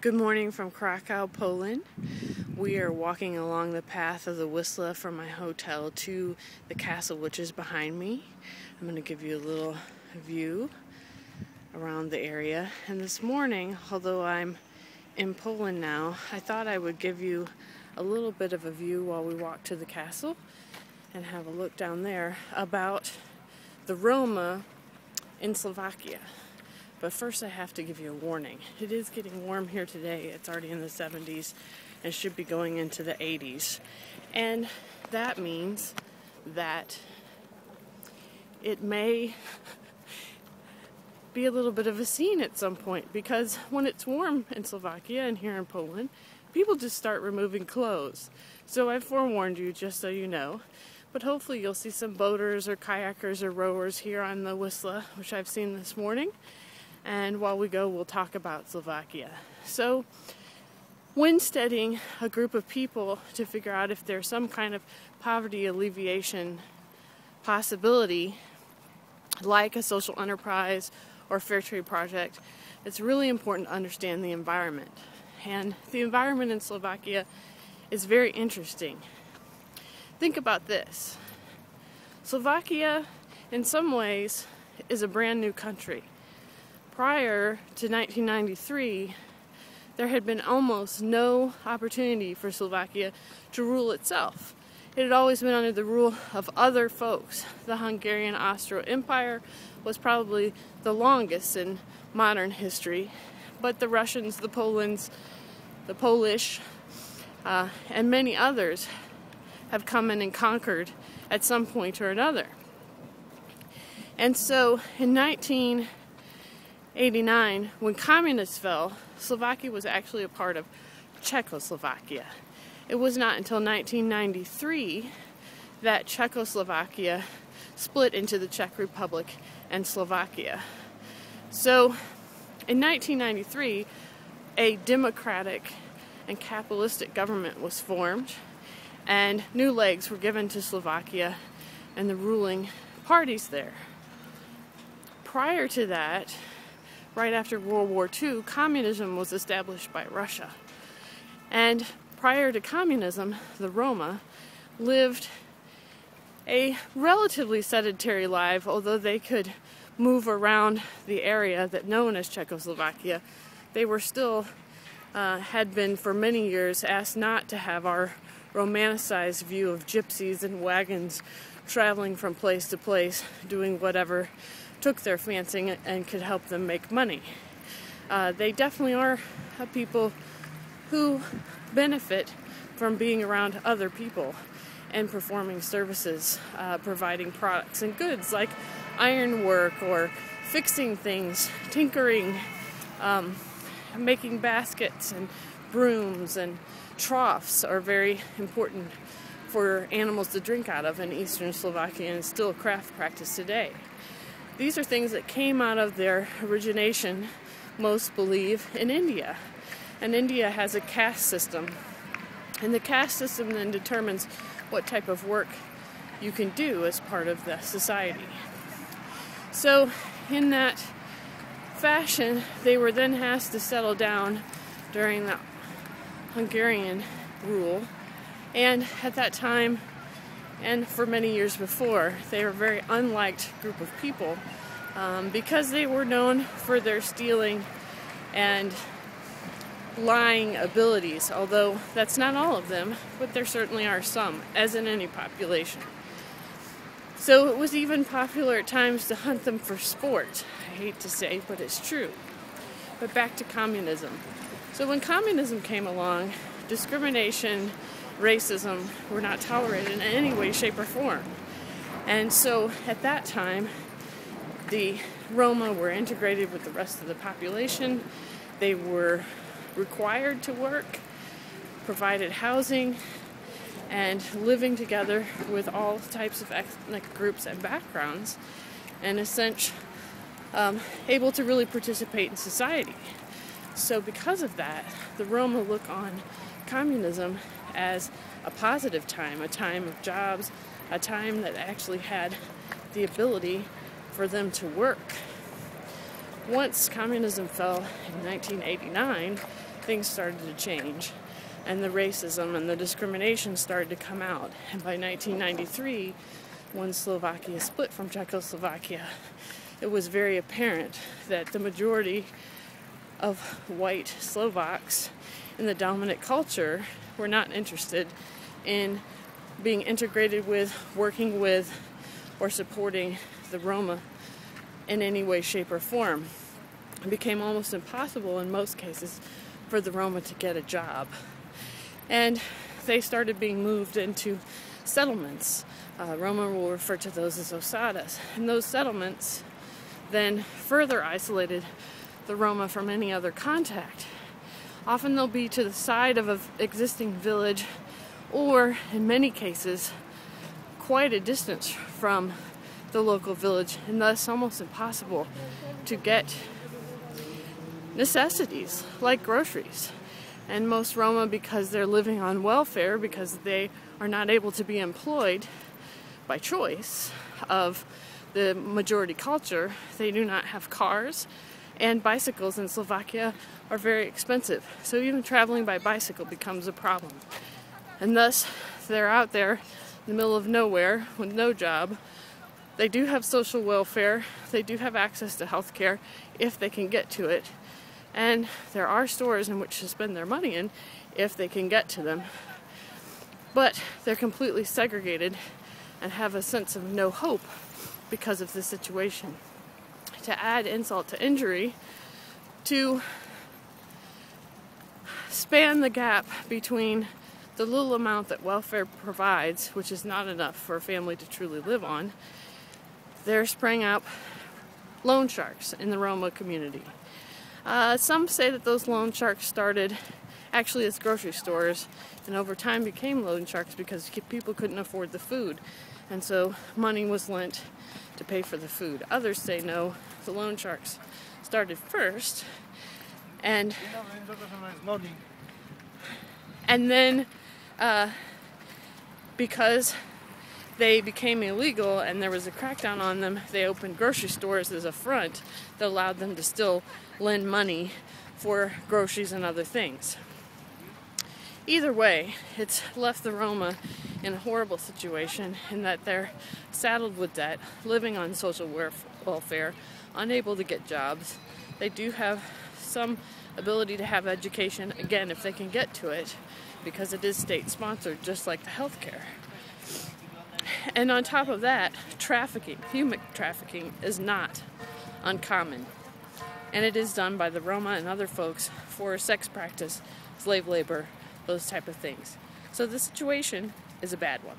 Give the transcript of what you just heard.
Good morning from Krakow, Poland. We are walking along the path of the Wisla from my hotel to the castle, which is behind me. I'm going to give you a little view around the area. And this morning, although I'm in Poland now, I thought I would give you a little bit of a view while we walk to the castle and have a look down there about the Roma in Slovakia. But first I have to give you a warning. It is getting warm here today. It's already in the 70s and should be going into the 80s. And that means that it may be a little bit of a scene at some point, because when it's warm in Slovakia and here in Poland, people just start removing clothes. So I've forewarned you just so you know. But hopefully you'll see some boaters or kayakers or rowers here on the Wisla, which I've seen this morning. And while we go, we'll talk about Slovakia. So, when studying a group of people to figure out if there's some kind of poverty alleviation possibility, like a social enterprise or fair trade project, it's really important to understand the environment. And the environment in Slovakia is very interesting. Think about this. Slovakia, in some ways, is a brand new country. Prior to 1993, there had been almost no opportunity for Slovakia to rule itself. It had always been under the rule of other folks. The Hungarian-Austro Empire was probably the longest in modern history, but the Russians, the Polands, the Polish, and many others have come in and conquered at some point or another. And so in 1989, when communists fell, Slovakia was actually a part of Czechoslovakia. It was not until 1993 that Czechoslovakia split into the Czech Republic and Slovakia. So, in 1993, a democratic and capitalistic government was formed, and new legs were given to Slovakia and the ruling parties there. Prior to that, right after World War II, communism was established by Russia. And prior to communism, the Roma lived a relatively sedentary life, although they could move around the area that known as Czechoslovakia. They were still, had been for many years asked not to have our romanticized view of gypsies and wagons traveling from place to place, doing whatever took their fancy and could help them make money. They definitely are people who benefit from being around other people and performing services, providing products and goods like ironwork or fixing things, tinkering, making baskets and brooms and troughs are very important for animals to drink out of in eastern Slovakia, and still a craft practice today. These are things that came out of their origination, most believe, in India. And India has a caste system. And the caste system then determines what type of work you can do as part of the society. So, in that fashion, they were then asked to settle down during the Hungarian rule. And at that time, and for many years before, they were a very unliked group of people because they were known for their stealing and lying abilities, although that's not all of them, but there certainly are some, as in any population. So it was even popular at times to hunt them for sport. I hate to say, but it's true. But back to communism. So when communism came along, discrimination, racism were not tolerated in any way, shape, or form. And so at that time, the Roma were integrated with the rest of the population. They were required to work, provided housing, and living together with all types of ethnic groups and backgrounds, and essentially able to really participate in society. So because of that, the Roma look on communism as a positive time, a time of jobs, a time that actually had the ability for them to work. Once communism fell in 1989, things started to change, and the racism and the discrimination started to come out. And by 1993, when Slovakia split from Czechoslovakia, it was very apparent that the majority of white Slovaks in the dominant culture were not interested in being integrated with, working with, or supporting the Roma in any way, shape, or form. It became almost impossible in most cases for the Roma to get a job. And they started being moved into settlements. Roma will refer to those as osadas. And those settlements then further isolated the Roma from any other contact. Often they'll be to the side of an existing village, or in many cases, quite a distance from the local village, and thus almost impossible to get necessities like groceries. And most Roma, because they're living on welfare, because they are not able to be employed by choice of the majority culture, they do not have cars, and bicycles in Slovakia are very expensive. So even traveling by bicycle becomes a problem. And thus, they're out there in the middle of nowhere with no job. They do have social welfare. They do have access to health care if they can get to it. And there are stores in which to spend their money in if they can get to them. But they're completely segregated and have a sense of no hope because of the situation. To add insult to injury, to span the gap between the little amount that welfare provides, which is not enough for a family to truly live on, there sprang up loan sharks in the Roma community. Some say that those loan sharks started actually as grocery stores, and over time became loan sharks because people couldn't afford the food, and so money was lent to pay for the food. Others say no, the loan sharks started first, and then because they became illegal and there was a crackdown on them, they opened grocery stores as a front that allowed them to still lend money for groceries and other things. Either way, it's left the Roma in a horrible situation in that they're saddled with debt, living on social welfare, unable to get jobs. They do have some ability to have education, again, if they can get to it, because it is state-sponsored, just like the health care. And on top of that, trafficking, human trafficking, is not uncommon. And it is done by the Roma and other folks for sex practice, slave labor, those type of things. So the situation is a bad one.